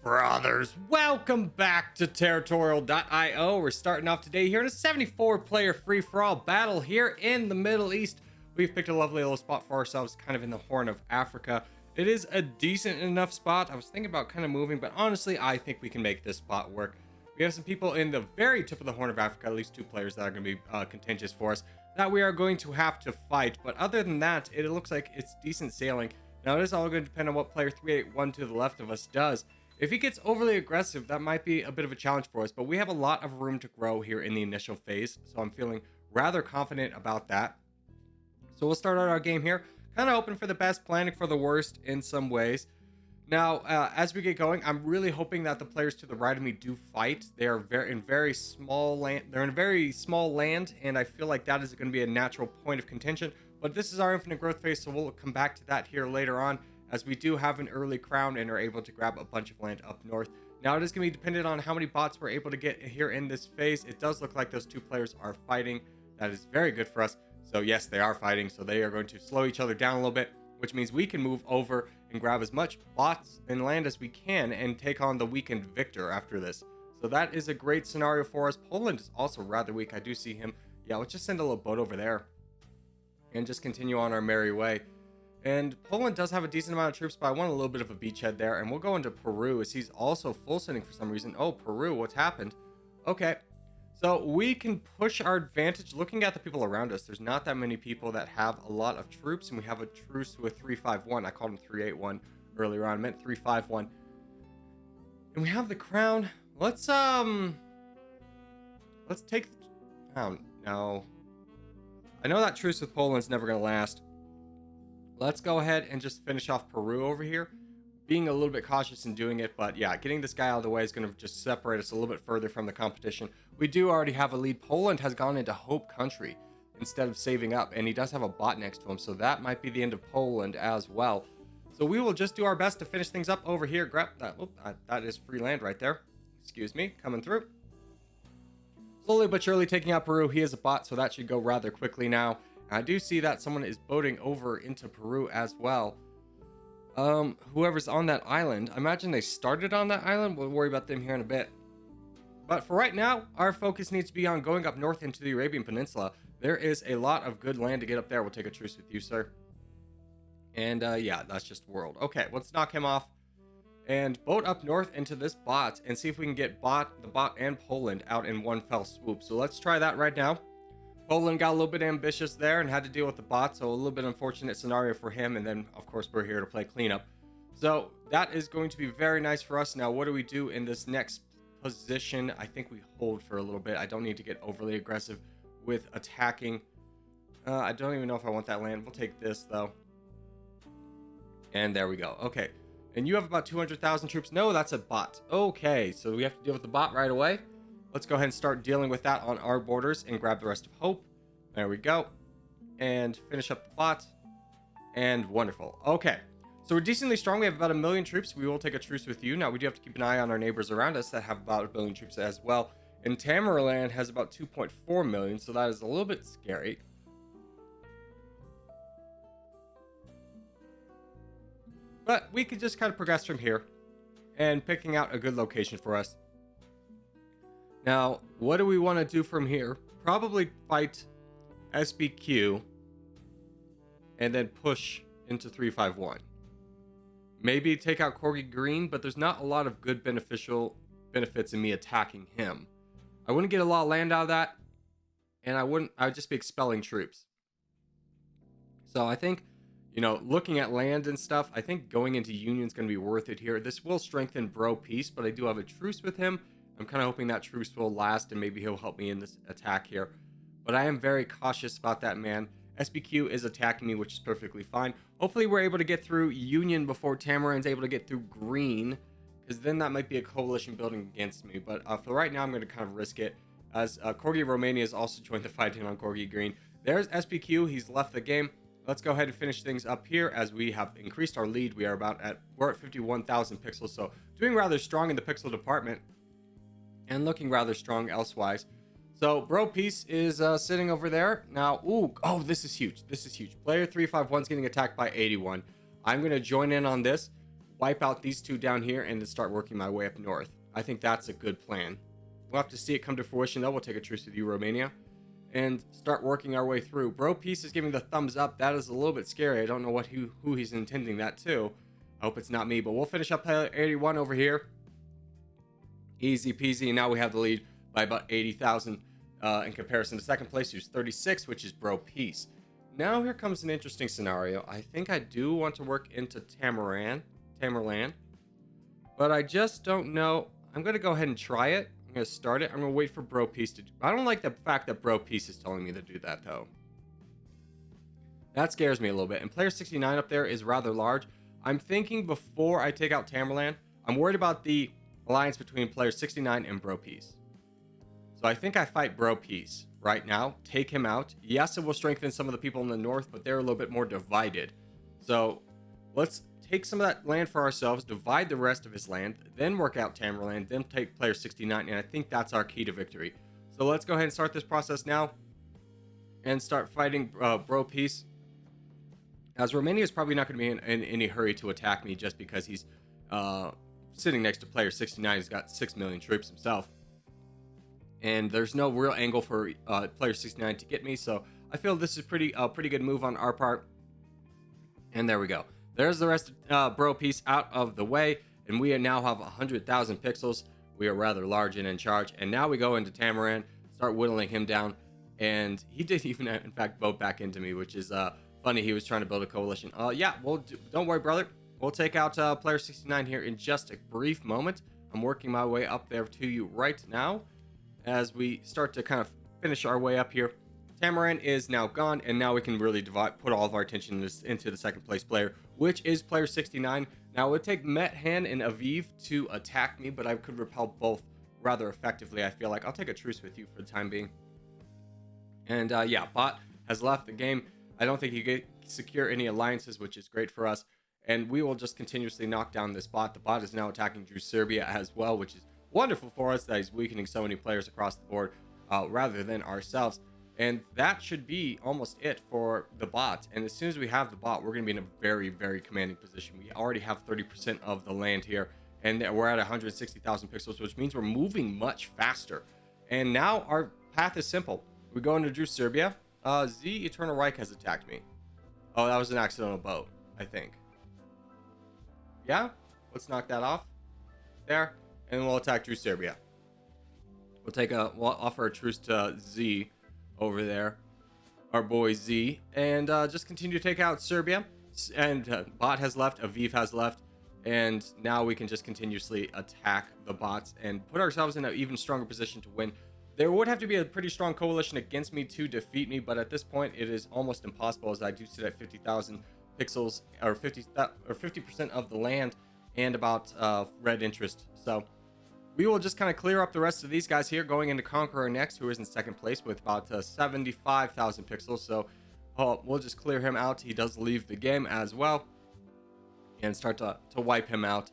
Brothers, welcome back to Territorial IO. We're starting off today here in a 74-player free-for-all battle here in the Middle East. We've picked a lovely little spot for ourselves, kind of in the Horn of Africa. It is a decent enough spot. I was thinking about kind of moving, but honestly, I think we can make this spot work. We have some people in the very tip of the Horn of Africa, at least two players that are going to be contentious for us, that we are going to have to fight. But other than that, it looks like it's decent sailing. Now, it is all going to depend on what player 381 to the left of us does. If he gets overly aggressive, that might be a bit of a challenge for us, but we have a lot of room to grow here in the initial phase, so I'm feeling rather confident about that. So we'll start out our game here, kind of hoping for the best, planning for the worst in some ways. Now, as we get going, I'm really hoping that the players to the right of me do fight. They are in very small land. They're in a very small land, and I feel like that is going to be a natural point of contention. But this is our infinite growth phase, so we'll come back to that here later on, as we do have an early crown and are able to grab a bunch of land up north. Now, it is going to be dependent on how many bots we're able to get here in this phase. It does look like those two players are fighting. That is very good for us. So yes, they are fighting, so they are going to slow each other down a little bit, which means we can move over and grab as much bots and land as we can and take on the weakened victor after this. So that is a great scenario for us. Poland is also rather weak. I do see him. Yeah, let's just send a little boat over there and just continue on our merry way. And Poland does have a decent amount of troops, but I want a little bit of a beachhead there. And we'll go into Peru, as he's also full sending for some reason. Oh, Peru, what's happened? Okay, so we can push our advantage. Looking at the people around us, there's not that many people that have a lot of troops, and we have a truce with 351. I called him 381 earlier on. I meant 351. And we have the crown. Let's take the crown. No, I know that truce with Poland's never going to last. Let's go ahead and just finish off Peru over here, being a little bit cautious in doing it. But yeah, getting this guy out of the way is going to just separate us a little bit further from the competition. We do already have a lead. Poland has gone into Hope Country instead of saving up, and he does have a bot next to him, so that might be the end of Poland as well. So we will just do our best to finish things up over here. Grab that. That is free land right there. Excuse me, coming through. Slowly but surely taking out Peru. He is a bot, so that should go rather quickly now. I do see that someone is boating over into Peru as well. Whoever's on that island, I imagine they started on that island. We'll worry about them here in a bit. But for right now, our focus needs to be on going up north into the Arabian Peninsula. There is a lot of good land to get up there. We'll take a truce with you, sir. And yeah, that's just world. Okay, let's knock him off and boat up north into this bot and see if we can get the bot and Poland out in one fell swoop. So let's try that right now. Poland got a little bit ambitious there and had to deal with the bot, so a little bit unfortunate scenario for him. And then, of course, we're here to play cleanup. So that is going to be very nice for us. Now, what do we do in this next position? I think we hold for a little bit. I don't need to get overly aggressive with attacking. I don't even know if I want that land. We'll take this, though. And there we go. Okay. And you have about 200,000 troops. No, that's a bot. Okay, so we have to deal with the bot right away. Let's go ahead and start dealing with that on our borders and grab the rest of Hope. There we go. And finish up the bot. And wonderful. Okay. So we're decently strong. We have about 1 million troops. We will take a truce with you. Now, we do have to keep an eye on our neighbors around us that have about 1 billion troops as well. And Tamerlan has about 2.4 million. So that is a little bit scary. But we could just kind of progress from here and picking out a good location for us. Now, what do we want to do from here? Probably fight SBQ and then push into 351. Maybe take out Corgi Green, but there's not a lot of good benefits in me attacking him. I wouldn't get a lot of land out of that, and I would just be expelling troops. So I think, looking at land and stuff, I think going into Union is going to be worth it here. This will strengthen Bro Peace, but I do have a truce with him. I'm kind of hoping that truce will last and maybe he'll help me in this attack here. But I am very cautious about that, man. SBQ is attacking me, which is perfectly fine. Hopefully we're able to get through Union before Tamerlan's able to get through Green, because then that might be a coalition building against me. But for right now, I'm going to kind of risk it, as Corgi Romania has also joined the fight in on Corgi Green. There's SBQ. He's left the game. Let's go ahead and finish things up here as we have increased our lead. We're at 51,000 pixels, so doing rather strong in the pixel department. And looking rather strong elsewise. So Bro Peace is sitting over there now. Oh, this is huge. This is huge. Player 351 is getting attacked by 81. I'm going to join in on this. wipe out these two down here and then start working my way up north. I think that's a good plan. We'll have to see it come to fruition, though. We'll take a truce with you, Romania, and start working our way through. Bro Peace is giving the thumbs up. That is a little bit scary. I don't know who he's intending that to. I hope it's not me, but we'll finish up player 81 over here. Easy peasy, and now we have the lead by about 80,000 in comparison to second place, who's 36, which is Bro Peace. Now here comes an interesting scenario. I think I do want to work into Tamerlan, but I just don't know. I'm going to go ahead and try it. I'm going to start it. I'm going to wait for Bro Peace to do. I don't like the fact that Bro Peace is telling me to do that, though. That scares me a little bit. And player 69 up there is rather large. I'm thinking before I take out Tamerlan, I'm worried about the alliance between player 69 and Bro Peace. So I think I fight Bro Peace right now, take him out. Yes, it will strengthen some of the people in the north, but they're a little bit more divided. So let's take some of that land for ourselves, divide the rest of his land, then work out Tamerlan, then take player 69, and I think that's our key to victory. So let's go ahead and start this process now and start fighting Bro Peace. As Romania is probably not going to be in any hurry to attack me just because he's sitting next to player 69. He's got 6 million troops himself. And there's no real angle for player 69 to get me. So I feel this is a pretty good move on our part. And there we go. There's the rest of Bro Peace out of the way. And we now have 100,000 pixels. We are rather large and in charge. And now we go into Tamerlan, start whittling him down. And he did even, in fact, vote back into me, which is funny. He was trying to build a coalition. Yeah, don't worry, brother. We'll take out player 69 here in just a brief moment. I'm working my way up there to you right now as we start to kind of finish our way up here. Tamerlan is now gone, and now we can really put all of our attention into the second place player, which is player 69. Now, it would take Methan and Aviv to attack me, but I could repel both rather effectively, I feel like. I'll take a truce with you for the time being. And yeah, Bot has left the game. I don't think he can secure any alliances, which is great for us. And we will just continuously knock down this bot. The bot is now attacking Drew Serbia as well, which is wonderful for us that he's weakening so many players across the board rather than ourselves. And that should be almost it for the bot. And as soon as we have the bot, we're going to be in a very, very commanding position. We already have 30% of the land here, and we're at 160,000 pixels, which means we're moving much faster. And now our path is simple. We go into Drew Serbia. Z Eternal Reich has attacked me. Oh, that was an accidental boat, I think. Yeah, let's knock that off there, and we'll attack Drew Serbia. We'll offer a truce to Z over there, our boy Z, and just continue to take out Serbia. And bot has left, Aviv has left, and now we can just continuously attack the bots and put ourselves in an even stronger position to win. There would have to be a pretty strong coalition against me to defeat me, but at this point it is almost impossible, as I do sit at 50,000 pixels, or 50% of the land, and about red interest. So we will just kind of clear up the rest of these guys here, going into Conqueror next, who is in second place with about 75,000 pixels. So we'll just clear him out. He does leave the game as well, and start to wipe him out.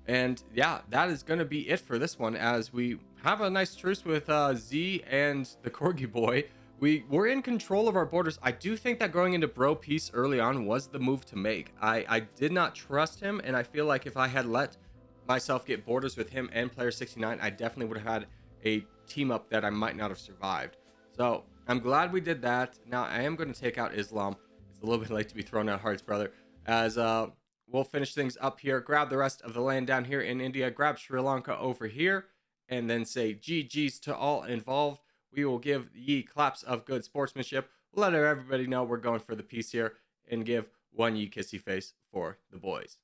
And yeah, that is going to be it for this one, as we have a nice truce with Z and the Corgi boy. We're in control of our borders. I do think that going into Bro Peace early on was the move to make. I did not trust him, and I feel like if I had let myself get borders with him and player 69, I definitely would have had a team up that I might not have survived. So I'm glad we did that. Now I am going to take out Islam. It's a little bit late to be thrown out hearts, brother, as we'll finish things up here, grab the rest of the land down here in India, grab Sri Lanka over here, and then say GG's to all involved. We will give ye claps of good sportsmanship. Let everybody know we're going for the peace here, and give one ye kissy face for the boys.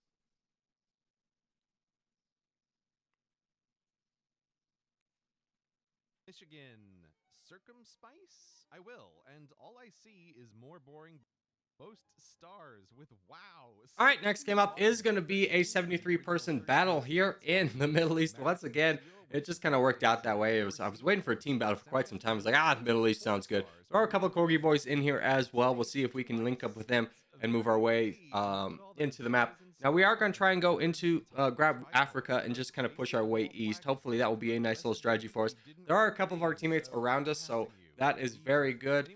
Michigan, circumspice? I will, and all I see is more boring boast stars with wow. All right, next game up is going to be a 73-person battle here in the Middle East. Once again, it just kind of worked out that way. I was waiting for a team battle for quite some time. I was like, Middle East sounds good. There are a couple of Corgi boys in here as well. We'll see if we can link up with them and move our way into the map. Now, we are going to try and go into grab Africa and just kind of push our way east. Hopefully, that will be a nice little strategy for us. There are a couple of our teammates around us, so that is very good.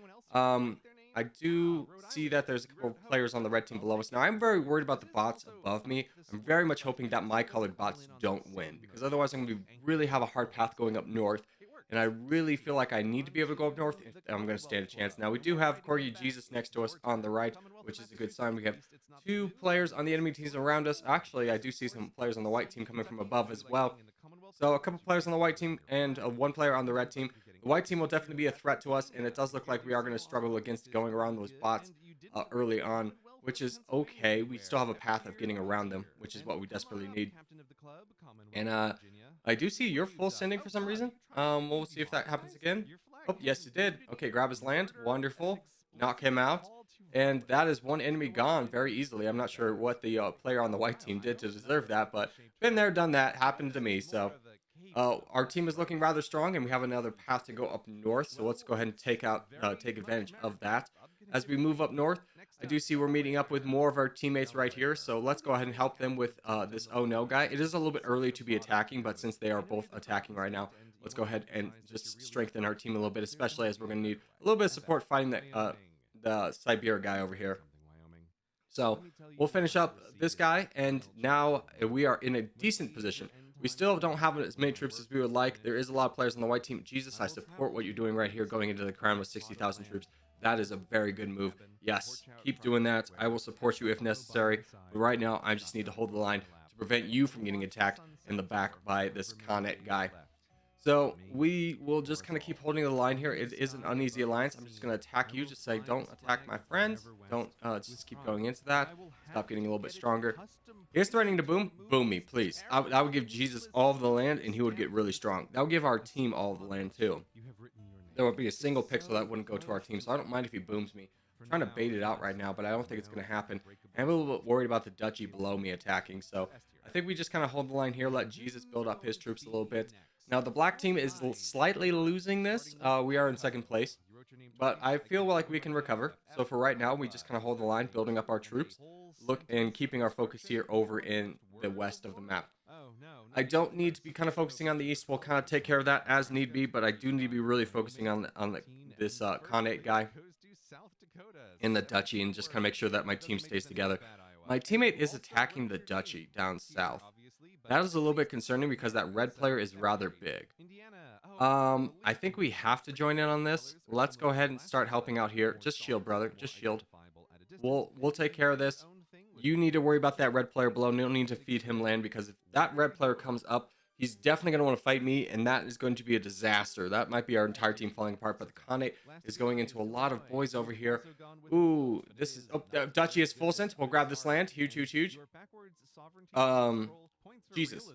I do see that there's a couple of players on the red team below us. Now, I'm very worried about the bots above me. I'm very much hoping that my colored bots don't win, because otherwise I'm going to really have a hard path going up north. And I really feel like I need to be able to go up north if I'm going to stand a chance. Now, we do have Corgi Jesus next to us on the right, which is a good sign. We have two players on the enemy teams around us. Actually, I do see some players on the white team coming from above as well. So a couple players on the white team and one player on the red team. The white team will definitely be a threat to us, and it does look like we are going to struggle against going around those bots early on, which is okay. We still have a path of getting around them, which is what we desperately need. And I do see you're full sending for some reason. We'll see if that happens again. Oh, yes, it did. Okay, grab his land. Wonderful. Knock him out. And that is one enemy gone very easily. I'm not sure what the player on the white team did to deserve that, but been there, done that. Happened to me. So our team is looking rather strong, and we have another path to go up north. So let's go ahead and take advantage of that. As we move up north, I do see we're meeting up with more of our teammates right here. So let's go ahead and help them with this oh no guy. It is a little bit early to be attacking, but since they are both attacking right now, let's go ahead and just strengthen our team a little bit, especially as we're going to need a little bit of support fighting the Siberia guy over here. So we'll finish up this guy, and now we are in a decent position. We still don't have as many troops as we would like. There is a lot of players on the white team. Jesus, I support what you're doing right here, going into the crown with 60,000 troops. That is a very good move. Yes, keep doing that. I will support you if necessary. But right now, I just need to hold the line to prevent you from getting attacked in the back by this Khanate guy. So we will just kind of keep holding the line here. It is an uneasy alliance. I'm just going to attack you. Just say, don't attack my friends. Don't just keep going into that. Stop getting a little bit stronger. He's threatening to boom. Boom me, please. I would give Jesus all of the land, and he would get really strong. That would give our team all of the land, too. There would be a single pixel that wouldn't go to our team, so I don't mind if he booms me. I'm trying to bait it out right now, but I don't think it's going to happen. I'm a little bit worried about the duchy below me attacking, so I think we just kind of hold the line here, let Jesus build up his troops a little bit. Now, the black team is slightly losing this. We are in second place, but I feel like we can recover. So for right now, we just kind of hold the line, building up our troops, and keeping our focus here over in the west of the map. I don't need to be kind of focusing on the east. We'll kind of take care of that as need be, but I do need to be really focusing on this Khanate guy in the duchy and just kind of make sure that my team stays together. My teammate is attacking the duchy down south. That is a little bit concerning because that red player is rather big. I think we have to join in on this. Let's go ahead and start helping out here. Just shield, brother. Just shield. We'll take care of this. You need to worry about that red player below. You don't need to feed him land, because if that red player comes up, he's definitely going to want to fight me, and that is going to be a disaster. That might be our entire team falling apart, but the Khanate is going into a lot of boys over here. Ooh, this is... Oh, duchy is full sense. We'll grab this land. Huge, huge, huge. Jesus.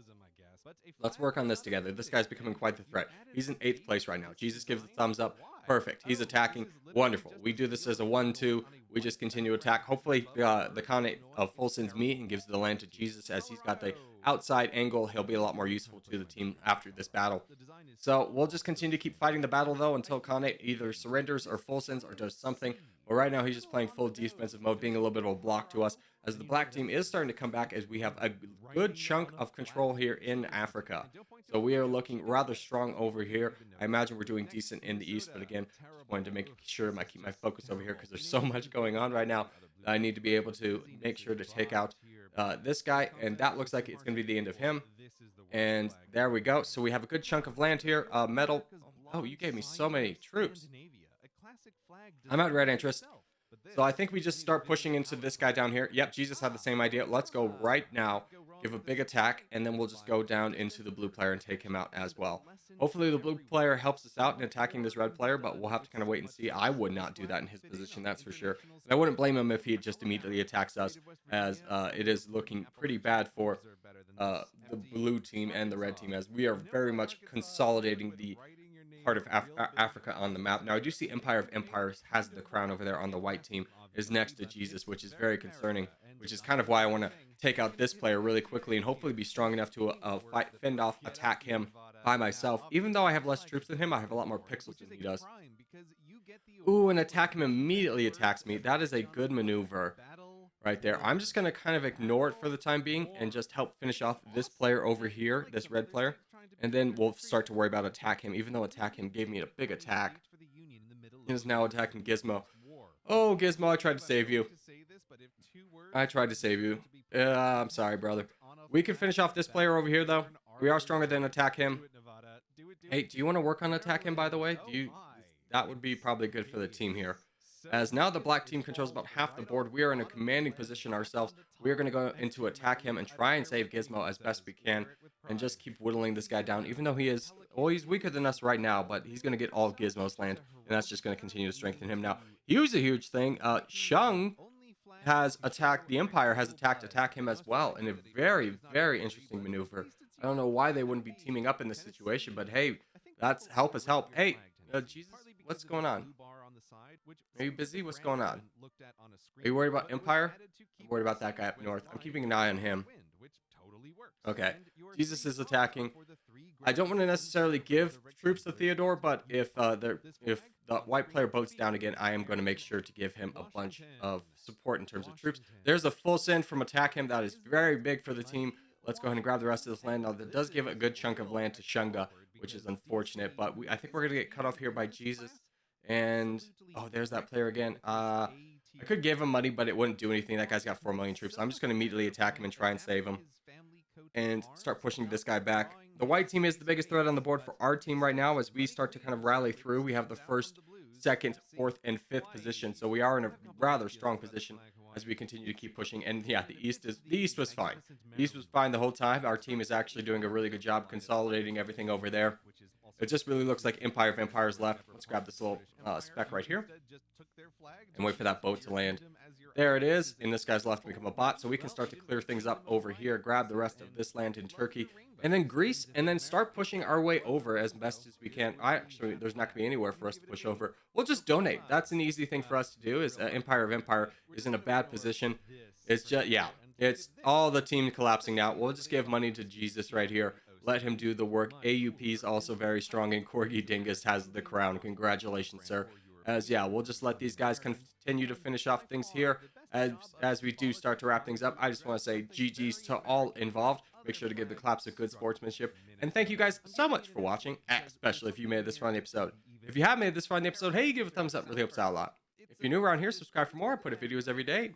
Let's work on this together. This guy's becoming quite the threat. He's in 8th place right now. Jesus gives the thumbs up. Perfect. He's attacking. Wonderful. We do this as a 1-2. We just continue to attack. Hopefully, the Khanate full sends me and gives the land to Jesus, as he's got the outside angle. He'll be a lot more useful to the team after this battle. So we'll just continue to keep fighting the battle, though, until Khanate either surrenders or full sends or does something. But right now, he's just playing full defensive mode, being a little bit of a block to us, as the black team is starting to come back, as we have a good chunk of control here in Africa. So we are looking rather strong over here. I imagine we're doing decent in the east, but again, just wanted to make sure I keep my focus over here, because there's so much going on right now that I need to be able to make sure to take out this guy, and that looks like it's going to be the end of him. And there we go. So we have a good chunk of land here. Metal. Oh, you gave me so many troops. I'm at red interest. So I think we just start pushing into this guy down here. Yep, Jesus had the same idea. Let's go right now, give a big attack, and then we'll just go down into the blue player and take him out as well. Hopefully the blue player helps us out in attacking this red player, but we'll have to kind of wait and see. I would not do that in his position, that's for sure. And I wouldn't blame him if he just immediately attacks us, as it is looking pretty bad for the blue team and the red team, as we are very much consolidating the part of Africa on the map. Now, I do see Empire of Empires has the crown over there on the white team, is next to Jesus, which is very concerning, which is kind of why I want to take out this player really quickly and hopefully be strong enough to fend off, attack him by myself. Even though I have less troops than him, I have a lot more pixels than he does. Ooh, and attack him immediately attacks me. That is a good maneuver right there. I'm just going to kind of ignore it for the time being and just help finish off this player over here, this red player. And then we'll start to worry about attack him, even though attack him gave me a big attack. He is now attacking Gizmo. Oh, Gizmo, I tried to save you. Say this, but if two words I tried to save you. to be put I'm sorry, brother. on a We can flag, finish off this that player over here, though. turn We are our stronger than words. attack him. Do it, Nevada. Do it, do Hey, it, do you want to work on attack him, by the way? Maryland. Do you? Oh my. That would be probably good for the It's team here. so As now the good. black It team controls falls about half the right board, off we the are in a bottom commanding left, position right ourselves. on the We are going to top, go next into to attack him and Maryland. I try don't and care save what the Gizmo meme as best says, we can, wear it with and just pride. keep whittling this guy down. Easy Even though he is, well, he's weaker than us right now, but he's going to get all Gizmo's land, and that's just going to continue to strengthen him. Now, here's a huge thing. Shung has attacked the Empire, has attack him as well in a very, very interesting maneuver. I don't know why they wouldn't be teaming up in this situation, but hey, that's help is help. Hey, Jesus, what's going on? Are you busy? What's going on? Are you worried about Empire? I'm worried about that guy up north. I'm keeping an eye on him. Okay. Jesus is attacking. I don't want to necessarily give troops to Theodore, but if the white player boats down again, I am going to make sure to give him a bunch of support in terms of troops. There's a full send from attack him. That is very big for the team. Let's go ahead and grab the rest of this land. Now, that does give a good chunk of land to Shunga, which is unfortunate, but I think we're going to get cut off here by Jesus. And, oh, there's that player again. I could give him money, but it wouldn't do anything. That guy's got 4 million troops. So I'm just going to immediately attack him and try and save him and start pushing this guy back. The white team is the biggest threat on the board for our team right now as we start to kind of rally through. We have the first, second, fourth, and fifth position, so we are in a rather strong position as we continue to keep pushing. And yeah, the East was fine. The East was fine the whole time. Our team is actually doing a really good job consolidating everything over there. It just really looks like Empire of Empires left. Let's grab this little speck right here and wait for that boat to land. There it is, and this guy's left to become a bot, so we can start to clear things up over here, grab the rest of this land in Turkey, and then Greece, and then start pushing our way over as best as we can. Actually, there's not going to be anywhere for us to push over. We'll just donate. That's an easy thing for us to do, is Empire of Empire is in a bad position. It's just, yeah, it's all the team collapsing now. We'll just give money to Jesus right here. Let him do the work. AUP is also very strong, and Corgi Dingus has the crown. Congratulations, sir. As yeah, we'll just let these guys continue to finish off things here as we do start to wrap things up. I just want to say GG's to all involved. Make sure to give the claps a good sportsmanship. And thank you guys so much for watching, especially if you made this far in the episode. If you have made this far in the episode, hey, give a thumbs up. Really helps out a lot. If you're new around here, subscribe for more. I put up videos every day.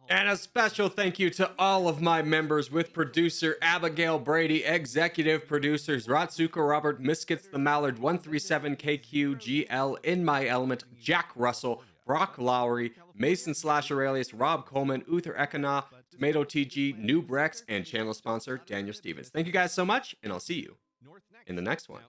And a special thank you to all of my members, with producer Abigail Brady, executive producers Ratsuka Robert, Miskits the Mallard, 137KQGL, In My Element, Jack Russell, Brock Lowry, Mason / Aurelius, Rob Coleman, Uther Ekana, Tomato TG, New Brex, and channel sponsor Daniel Stevens. Thank you guys so much, and I'll see you in the next one.